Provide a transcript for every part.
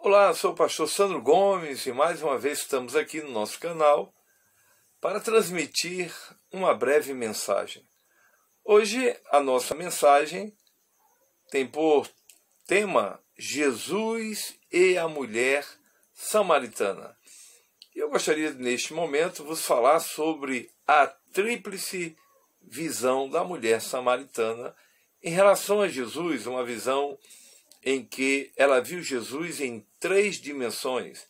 Olá, sou o pastor Sandro Gomes e mais uma vez estamos aqui no nosso canal para transmitir uma breve mensagem. Hoje a nossa mensagem tem por tema Jesus e a mulher samaritana. Eu gostaria neste momento vos falar sobre a tríplice visão da mulher samaritana em relação a Jesus, uma visão em que ela viu Jesus em 3 dimensões.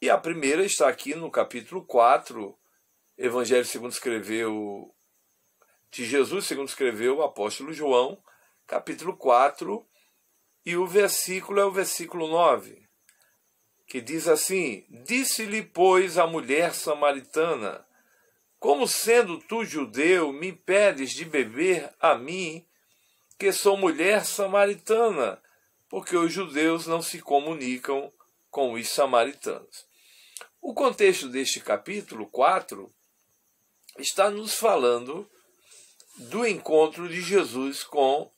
E a primeira está aqui no capítulo 4, Evangelho segundo escreveu de Jesus, segundo escreveu o apóstolo João, capítulo 4, e o versículo é o versículo 9, que diz assim: Disse-lhe, pois, a mulher samaritana: Como sendo tu judeu, me pedes de beber a mim, que sou mulher samaritana, porque os judeus não se comunicam com os samaritanos. O contexto deste capítulo 4 está nos falando do encontro de Jesus com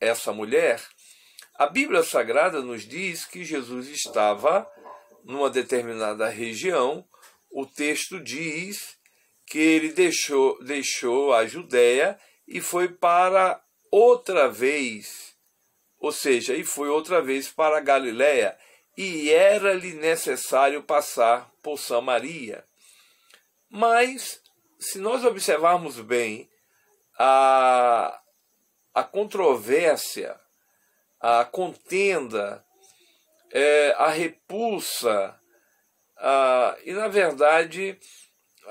essa mulher. A Bíblia Sagrada nos diz que Jesus estava numa determinada região. O texto diz que ele deixou a Judéia e foi para outra vez, ou seja, e foi outra vez para a Galiléia, e era-lhe necessário passar por Samaria. Mas, se nós observarmos bem a controvérsia, a contenda, a repulsa, e, na verdade,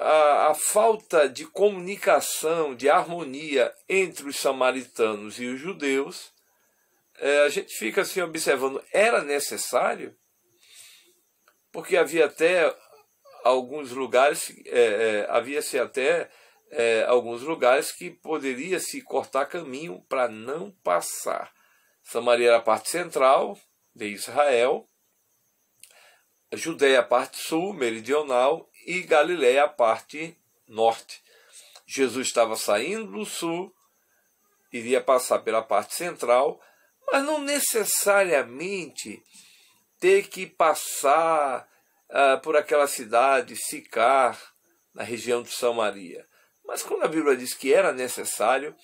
a falta de comunicação, de harmonia entre os samaritanos e os judeus, a gente fica assim observando, era necessário? Porque havia até alguns lugares, havia-se até alguns lugares que poderia se cortar caminho para não passar. Samaria era a parte central de Israel, a Judéia a parte sul, meridional, e Galiléia a parte norte. Jesus estava saindo do sul, iria passar pela parte central, mas não necessariamente ter que passar por aquela cidade, Sicar, na região de Samaria. Mas quando a Bíblia diz que era necessário,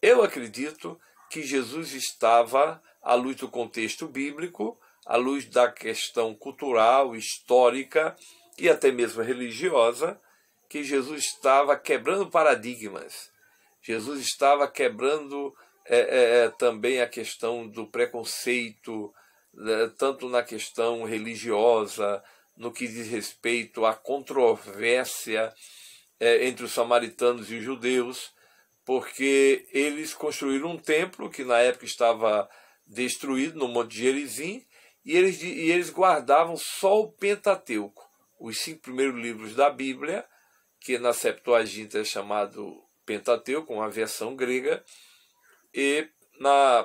eu acredito que Jesus estava, à luz do contexto bíblico, à luz da questão cultural, histórica e até mesmo religiosa, que Jesus estava quebrando paradigmas. Jesus estava quebrando também a questão do preconceito, tanto na questão religiosa, no que diz respeito à controvérsia entre os samaritanos e os judeus, porque eles construíram um templo que na época estava destruído no Monte Gerizim, e eles guardavam só o Pentateuco, os 5 primeiros livros da Bíblia, que na Septuaginta é chamado Pentateuco, uma versão grega, e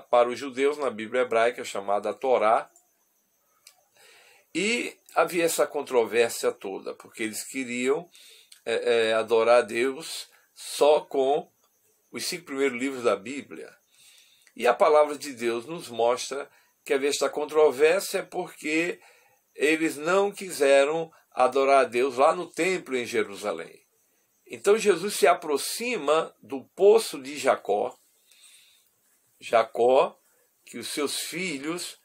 para os judeus, na Bíblia hebraica, é chamada Torá. E havia essa controvérsia toda, porque eles queriam adorar a Deus só com os 5 primeiros livros da Bíblia. E a palavra de Deus nos mostra que havia esta controvérsia porque eles não quiseram adorar a Deus lá no templo em Jerusalém. Então Jesus se aproxima do poço de Jacó, que os seus filhos,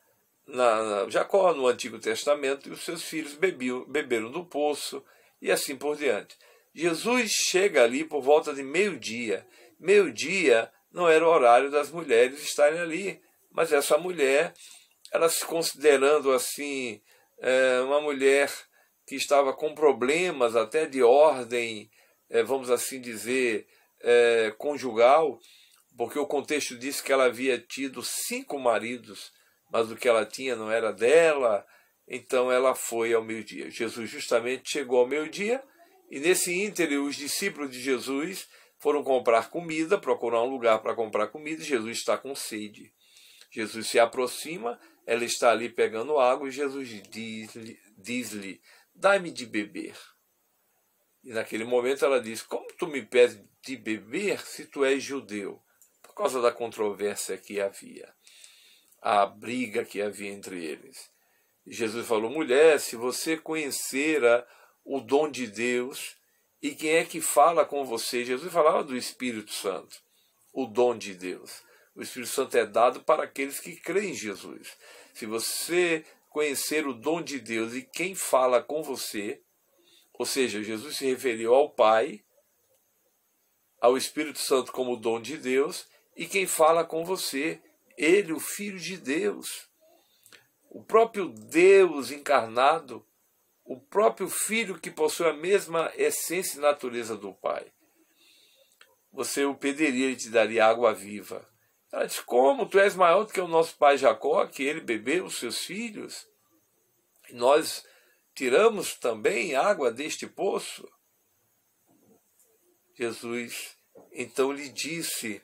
Jacó no Antigo Testamento, e os seus filhos beberam do poço, e assim por diante. Jesus chega ali por volta de meio-dia. Meio-dia não era o horário das mulheres estarem ali, mas essa mulher, ela se considerando assim, uma mulher que estava com problemas até de ordem, vamos assim dizer, conjugal, porque o contexto diz que ela havia tido 5 maridos, mas o que ela tinha não era dela, então ela foi ao meio-dia. Jesus justamente chegou ao meio-dia, e nesse ínterim os discípulos de Jesus foram comprar comida, procurar um lugar para comprar comida, e Jesus está com sede. Jesus se aproxima, ela está ali pegando água, e Jesus diz-lhe, dá-me de beber. E naquele momento ela diz, como tu me pedes de beber se tu és judeu? Por causa da controvérsia que havia, a briga que havia entre eles. Jesus falou: mulher, se você conhecera o dom de Deus, e quem é que fala com você? Jesus falava do Espírito Santo, o dom de Deus. O Espírito Santo é dado para aqueles que creem em Jesus. Se você conhecer o dom de Deus e quem fala com você, ou seja, Jesus se referiu ao Pai, ao Espírito Santo como o dom de Deus, e quem fala com você, ele, o Filho de Deus. O próprio Deus encarnado, o próprio Filho que possui a mesma essência e natureza do Pai. Você o pediria, ele te daria água viva. Ela diz: como? Tu és maior do que o nosso pai Jacó, que ele bebeu os seus filhos? E nós tiramos também água deste poço? Jesus então lhe disse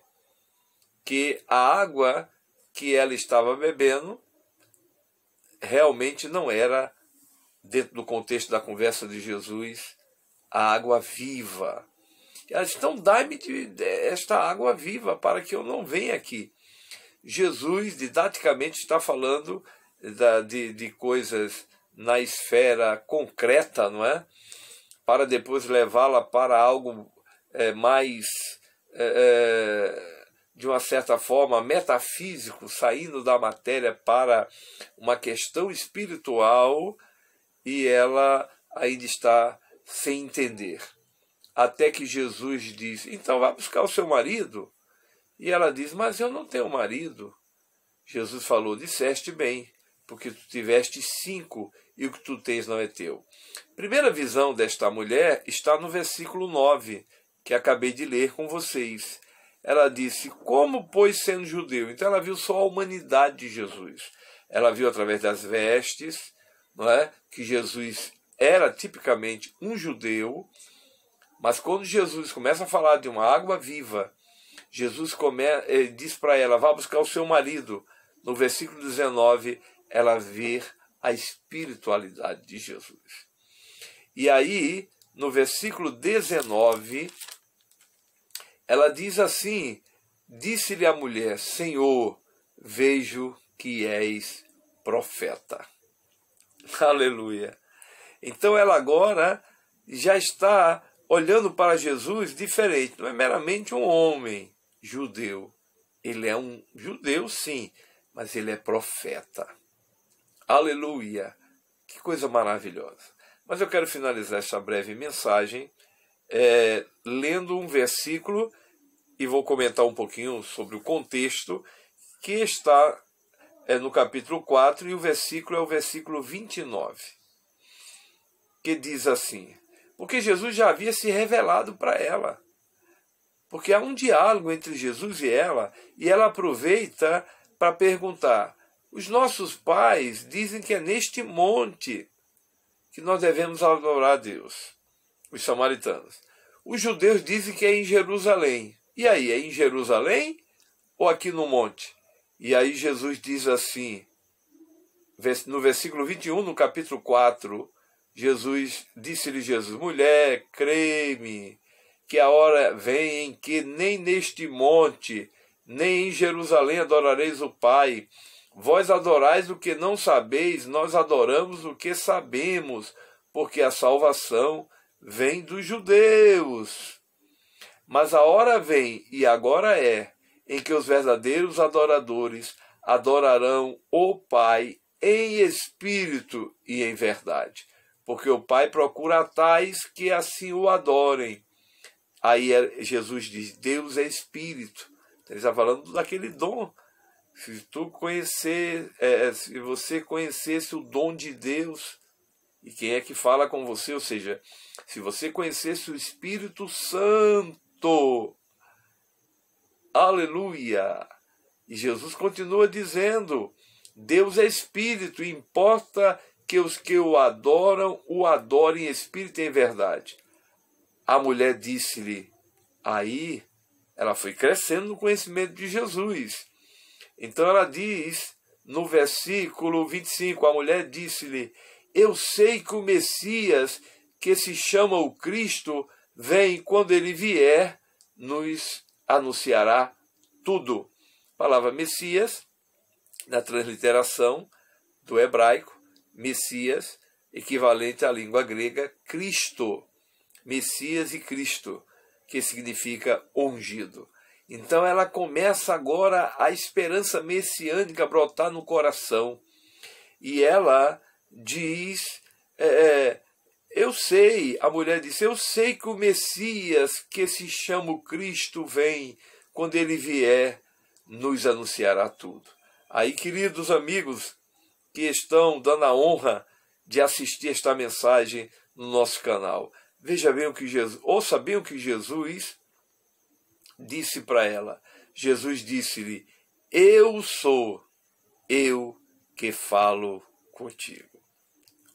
que a água que ela estava bebendo realmente não era, dentro do contexto da conversa de Jesus, a água viva. Ela disse: então dai-me esta água viva para que eu não venha aqui. Jesus didaticamente está falando de coisas na esfera concreta, não é? Para depois levá-la para algo mais, de uma certa forma, metafísico, saindo da matéria para uma questão espiritual, e ela ainda está sem entender. Até que Jesus diz: então vá buscar o seu marido. E ela diz: mas eu não tenho marido. Jesus falou: disseste bem, porque tu tiveste 5 e o que tu tens não é teu. Primeira visão desta mulher está no versículo 9, que acabei de ler com vocês. Ela disse: como, pois, sendo judeu? Então ela viu só a humanidade de Jesus. Ela viu através das vestes, não é? Que Jesus era tipicamente um judeu. Mas quando Jesus começa a falar de uma água viva, Jesus diz para ela: vá buscar o seu marido. No versículo 19, ela vê a espiritualidade de Jesus. E aí, no versículo 19, ela diz assim: disse-lhe a mulher: Senhor, vejo que és profeta. Aleluia. Então ela agora já está olhando para Jesus diferente. Não é meramente um homem judeu. Ele é um judeu, sim, mas ele é profeta. Aleluia! Que coisa maravilhosa. Mas eu quero finalizar esta breve mensagem lendo um versículo, e vou comentar um pouquinho sobre o contexto, que está no capítulo 4, e o versículo é o versículo 29, que diz assim: porque Jesus já havia se revelado para ela. Porque há um diálogo entre Jesus e ela aproveita para perguntar: os nossos pais dizem que é neste monte que nós devemos adorar a Deus, os samaritanos. Os judeus dizem que é em Jerusalém. E aí, é em Jerusalém ou aqui no monte? E aí Jesus diz assim, no versículo 21, no capítulo 4, disse-lhe Jesus: mulher, crê-me, que a hora vem em que nem neste monte, nem em Jerusalém adorareis o Pai. Vós adorais o que não sabeis, nós adoramos o que sabemos, porque a salvação vem dos judeus. Mas a hora vem, e agora é, em que os verdadeiros adoradores adorarão o Pai em espírito e em verdade, porque o Pai procura tais que assim o adorem. Aí Jesus diz: Deus é espírito. Ele está falando daquele dom. Se você conhecesse o dom de Deus, e quem é que fala com você, ou seja, se você conhecesse o Espírito Santo, aleluia. E Jesus continua dizendo: Deus é espírito, e importa que os que o adorem em espírito e em verdade. A mulher disse-lhe, aí ela foi crescendo no conhecimento de Jesus. Então ela diz, no versículo 25, a mulher disse-lhe: eu sei que o Messias, que se chama o Cristo, vem, quando ele vier, nos anunciará tudo. A palavra Messias, na transliteração do hebraico, Messias, equivalente à língua grega Cristo, Messias e Cristo, que significa ungido. Então ela começa agora a esperança messiânica brotar no coração. E ela diz, eu sei, a mulher disse, eu sei que o Messias, que se chama o Cristo, vem, quando ele vier, nos anunciará tudo. Aí, queridos amigos que estão dando a honra de assistir esta mensagem no nosso canal, veja bem o que Jesus, ouça bem o que Jesus disse para ela. Jesus disse-lhe, eu sou eu que falo contigo.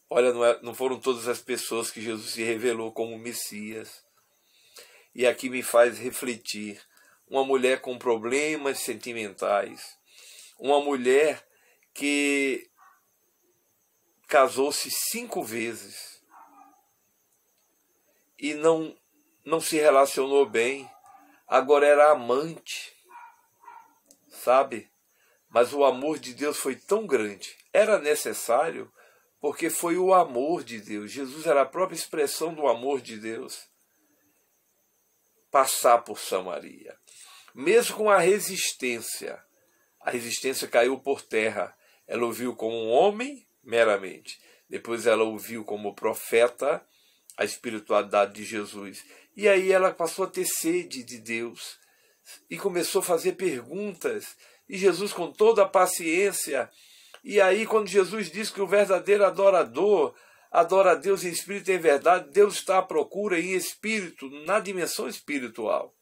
Olha, não foram todas as pessoas que Jesus se revelou como Messias. E aqui me faz refletir. Uma mulher com problemas sentimentais. Uma mulher que casou-se 5 vezes. E não se relacionou bem. Agora era amante. Sabe? Mas o amor de Deus foi tão grande. Era necessário, porque foi o amor de Deus. Jesus era a própria expressão do amor de Deus. Passar por Samaria. Mesmo com a resistência caiu por terra. Ela o viu como um homem, meramente. Depois ela o viu como profeta, a espiritualidade de Jesus. E aí ela passou a ter sede de Deus. E começou a fazer perguntas. E Jesus, com toda a paciência. E aí, quando Jesus diz que o verdadeiro adorador adora a Deus em espírito e em verdade, Deus está à procura em espírito, na dimensão espiritual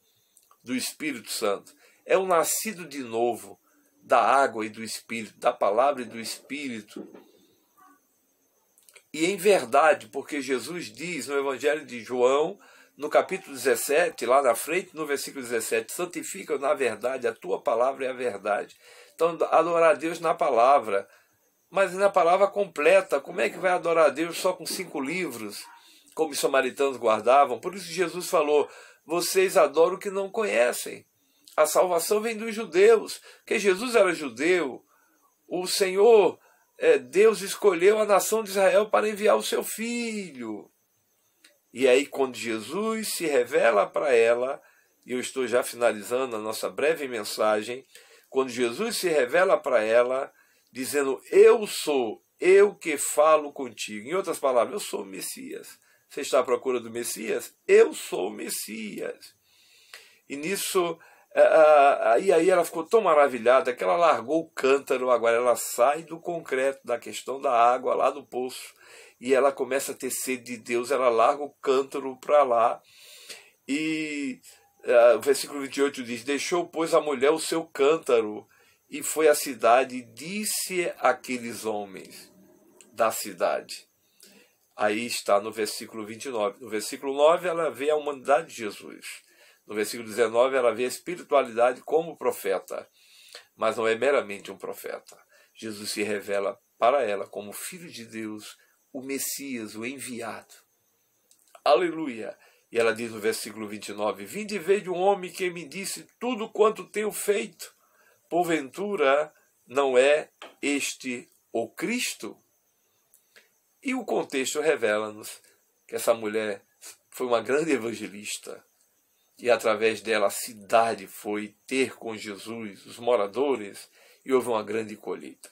do Espírito Santo. É o nascido de novo da água e do Espírito, da palavra e do Espírito. E em verdade, porque Jesus diz no Evangelho de João, no capítulo 17, lá na frente, no versículo 17, santifica na verdade, a tua palavra é a verdade. Então, adorar a Deus na palavra, mas na palavra completa. Como é que vai adorar a Deus só com 5 livros, como os samaritanos guardavam? Por isso Jesus falou, vocês adoram o que não conhecem. A salvação vem dos judeus, porque Jesus era judeu. O Senhor, Deus escolheu a nação de Israel para enviar o seu Filho. E aí, quando Jesus se revela para ela, e eu estou já finalizando a nossa breve mensagem, quando Jesus se revela para ela, dizendo, eu sou, eu que falo contigo. Em outras palavras, eu sou o Messias. Você está à procura do Messias? Eu sou o Messias. E nisso, aí ela ficou tão maravilhada que ela largou o cântaro, agora ela sai do concreto, da questão da água lá do poço, e ela começa a ter sede de Deus, ela larga o cântaro para lá, e o versículo 28 diz, deixou, pois, a mulher o seu cântaro, e foi à cidade, e disse àqueles homens da cidade. Aí está no versículo 29. No versículo 9 ela vê a humanidade de Jesus. No versículo 19 ela vê a espiritualidade como profeta. Mas não é meramente um profeta. Jesus se revela para ela como Filho de Deus, o Messias, o enviado. Aleluia! E ela diz no versículo 29, vinde e vejo um homem que me disse tudo quanto tenho feito. Porventura não é este o Cristo? E o contexto revela-nos que essa mulher foi uma grande evangelista. E através dela a cidade foi ter com Jesus, os moradores, e houve uma grande colheita.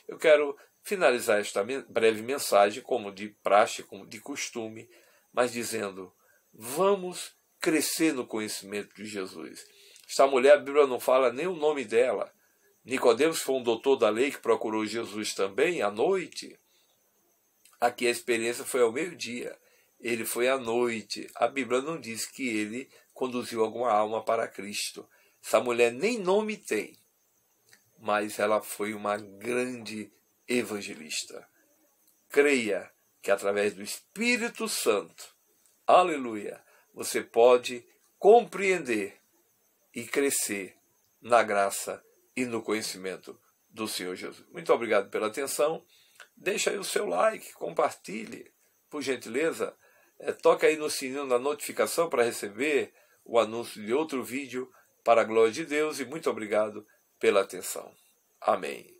Eu quero finalizar esta breve mensagem, como de praxe, como de costume, mas dizendo, vamos crescer no conhecimento de Jesus. Esta mulher, a Bíblia não fala nem o nome dela. Nicodemos foi um doutor da lei que procurou Jesus também à noite. Aqui a experiência foi ao meio-dia. Ele foi à noite. A Bíblia não diz que ele conduziu alguma alma para Cristo. Essa mulher nem nome tem, mas ela foi uma grande evangelista. Creia que através do Espírito Santo, aleluia, você pode compreender e crescer na graça e no conhecimento do Senhor Jesus. Muito obrigado pela atenção. Deixa aí o seu like, compartilhe, por gentileza. Toque aí no sininho da notificação para receber o anúncio de outro vídeo para a glória de Deus. E muito obrigado pela atenção. Amém.